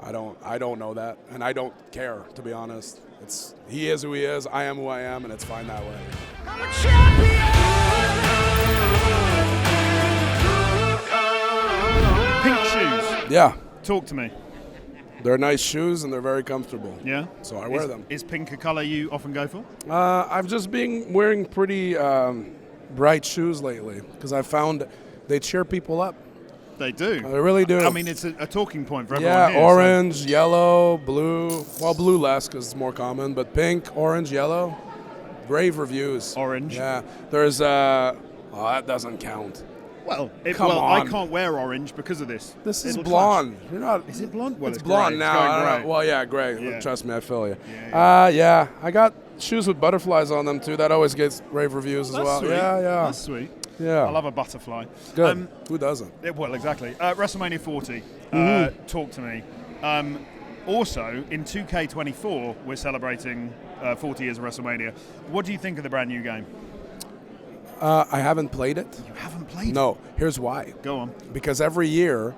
I don't know that, and I don't care, to be honest. He is who he is, I am who I am, and it's fine that way. I'm a champion! Pink shoes. Yeah, Talk to me. they're nice shoes and they're very comfortable. Yeah? So I wear them. Is pink a color you often go for? I've just been wearing pretty bright shoes lately because I found they cheer people up. They do. They really do. I mean, it's a talking point for everyone Yeah, here. orange, yellow, blue. Well, blue less because it's more common, but pink, orange, yellow. Rave reviews. Orange. Yeah. There's that doesn't count. Well, Come I on. can't wear orange because of this. This is It'll blonde. clash. You're not. Is it blonde? Well, It's blonde gray. now. It's going I don't gray. know. Well, yeah, gray. Yeah. Trust me, I feel you. Yeah. I got shoes with butterflies on them too. That always gets rave reviews as That's well. sweet. Yeah. That's sweet. Yeah. I love a butterfly. Good. Who doesn't? Well, exactly. WrestleMania 40. Talk to me. Also, in 2K24, we're celebrating 40 years of WrestleMania. What do you think of the brand new game? I haven't played it. You haven't played it? No. Here's why. Go on. Because every year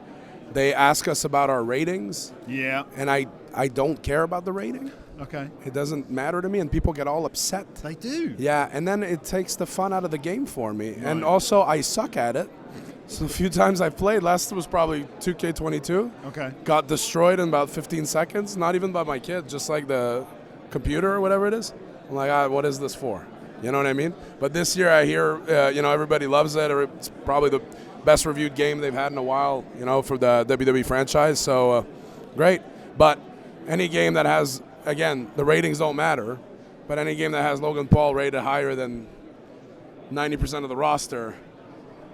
they ask us about our ratings, Yeah. and I don't care about the rating. Okay. It doesn't matter to me, and people get all upset. They do. Yeah, and then it takes the fun out of the game for me. Right. And also, I suck at it. So a few times I've played, last was probably 2K22. Okay. Got destroyed in about 15 seconds, not even by my kid, just like the computer or whatever it is. I'm like, what is this for? You know what I mean? But this year I hear, everybody loves it. Or it's probably the best reviewed game they've had in a while, for the WWE franchise. So great. But any game that has, again, the ratings don't matter, but any game that has Logan Paul rated higher than 90% of the roster,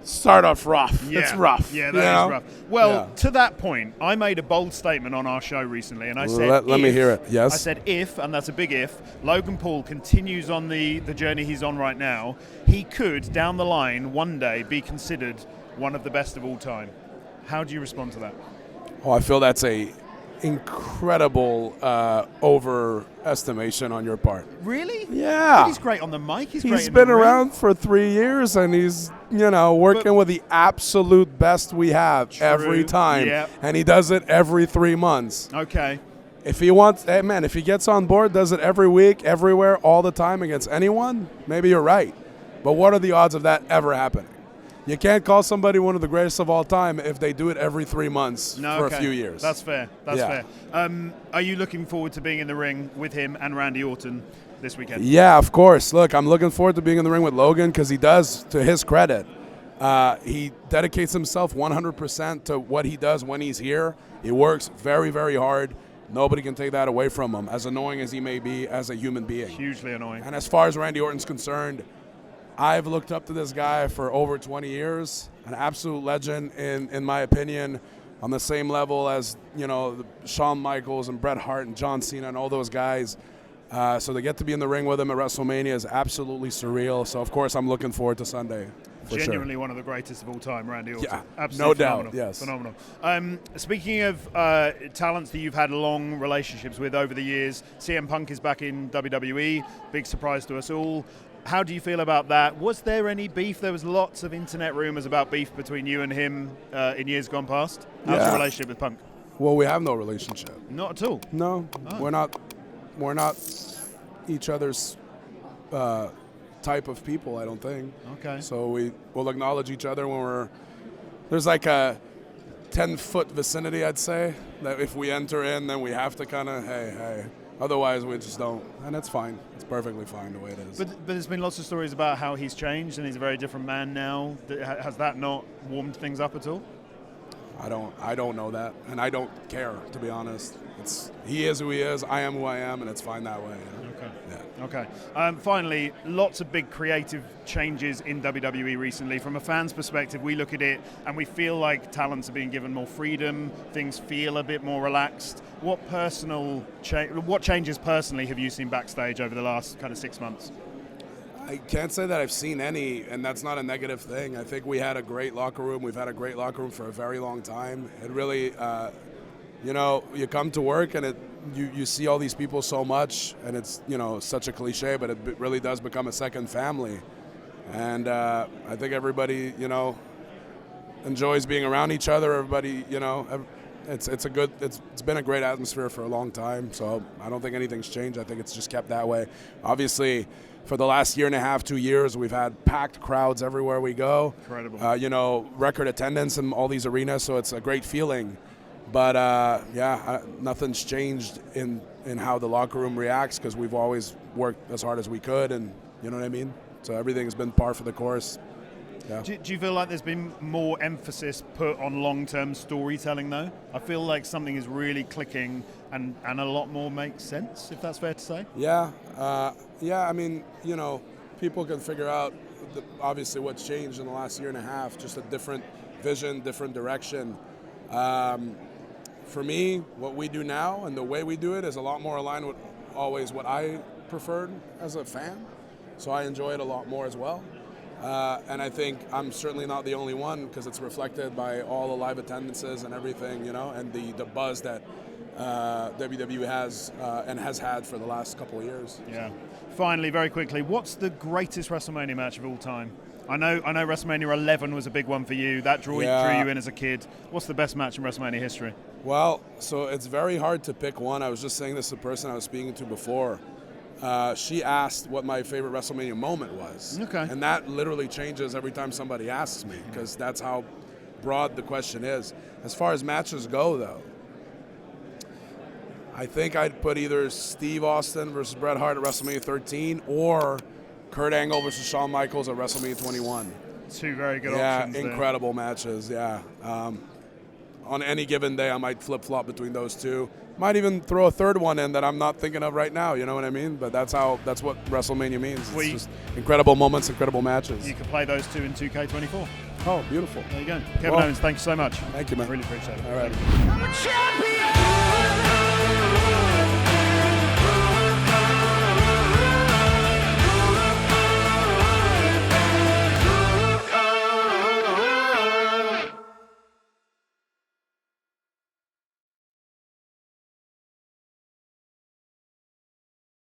start off rough. Yeah. It's rough. Yeah, that is rough. Well, Yeah. to that point, I made a bold statement on our show recently, and I said, Let me hear it. Yes. I said, if, and that's a big if, Logan Paul continues on the journey he's on right now, he could, down the line, one day be considered one of the best of all time. How do you respond to that? Oh, I feel that's a incredible overestimation on your part. Really? Yeah. But he's great on the mic. He's great He's in been the ring. around for 3 years, and he's, working with the absolute best we have every time. Yep. And he does it every 3 months. Okay. If he wants, if he gets on board, does it every week, everywhere, all the time against anyone, maybe you're right. But what are the odds of that ever happening? You can't call somebody one of the greatest of all time if they do it every 3 months for a few years. That's fair. That's Yeah. fair. Are you looking forward to being in the ring with him and Randy Orton this weekend? Yeah, of course. Look, I'm looking forward to being in the ring with Logan because he does, to his credit, he dedicates himself 100% to what he does when he's here. He works very, very hard. Nobody can take that away from him, as annoying as he may be as a human being. Hugely annoying. And as far as Randy Orton's concerned, I've looked up to this guy for over 20 years, an absolute legend in my opinion, on the same level as, Shawn Michaels and Bret Hart and John Cena and all those guys. So to get to be in the ring with him at WrestleMania is absolutely surreal. So, of course, I'm looking forward to Sunday. For Genuinely one of the greatest of all time, Randy Orton. Yeah, absolutely no doubt, phenomenal. yes. Phenomenal. Speaking of talents that you've had long relationships with over the years, CM Punk is back in WWE. Big surprise to us all. How do you feel about that? Was there any beef? There was lots of internet rumors about beef between you and him in years gone past. How's your relationship with Punk? Well, we have no relationship. Not at all. No, we're not each other's type of people, I don't think. Okay. So we will acknowledge each other when there's like a 10-foot vicinity, I'd say, that if we enter in, then we have to kind of, hey. Otherwise, we just don't. And it's fine. It's perfectly fine the way it is. But there's been lots of stories about how he's changed and he's a very different man now. Has that not warmed things up at all? I don't know that, and I don't care, to be honest. He is who he is, I am who I am, and it's fine that way. Okay. Yeah. Okay. Finally, lots of big creative changes in WWE recently. From a fan's perspective, we look at it and we feel like talents are being given more freedom. Things feel a bit more relaxed. What changes personally have you seen backstage over the last kind of 6 months? I can't say that I've seen any, and that's not a negative thing. I think we had a great locker room. We've had a great locker room for a very long time. It really, you come to work and you see all these people so much, and it's, such a cliche, but it really does become a second family. And I think everybody, enjoys being around each other. Everybody, it's been a great atmosphere for a long time. So I don't think anything's changed. I think it's just kept that way. Obviously, for the last year and a half, 2 years, we've had packed crowds everywhere we go. Incredible. Record attendance in all these arenas, so it's a great feeling. But nothing's changed in how the locker room reacts, because we've always worked as hard as we could, and you know what I mean. So everything's been par for the course. Yeah. Do you feel like there's been more emphasis put on long-term storytelling, though? I feel like something is really clicking and a lot more makes sense, if that's fair to say. Yeah. I mean, people can figure out obviously what's changed in the last year and a half, just a different vision, different direction. For me, what we do now and the way we do it is a lot more aligned with always what I preferred as a fan. So I enjoy it a lot more as well. And I think I'm certainly not the only one, because it's reflected by all the live attendances and everything, and the buzz that WWE has and has had for the last couple of years. Yeah. Finally, very quickly, what's the greatest WrestleMania match of all time? I know WrestleMania 11 was a big one for you. That drew you in as a kid. What's the best match in WrestleMania history? Well, so it's very hard to pick one. I was just saying this to the person I was speaking to before. She asked what my favorite WrestleMania moment was. Okay. And that literally changes every time somebody asks me, because that's how broad the question is. As far as matches go, though, I think I'd put either Steve Austin versus Bret Hart at WrestleMania 13 or Kurt Angle versus Shawn Michaels at WrestleMania 21. Two very good options. Yeah, incredible matches, yeah. On any given day, I might flip-flop between those two. Might even throw a third one in that I'm not thinking of right now, you know what I mean? But that's what WrestleMania means. It's just incredible moments, incredible matches. You can play those two in 2K24. Oh, beautiful. There you go. Kevin Owens, thank you so much. Thank you, man. Really appreciate it. All right. I'm a champion!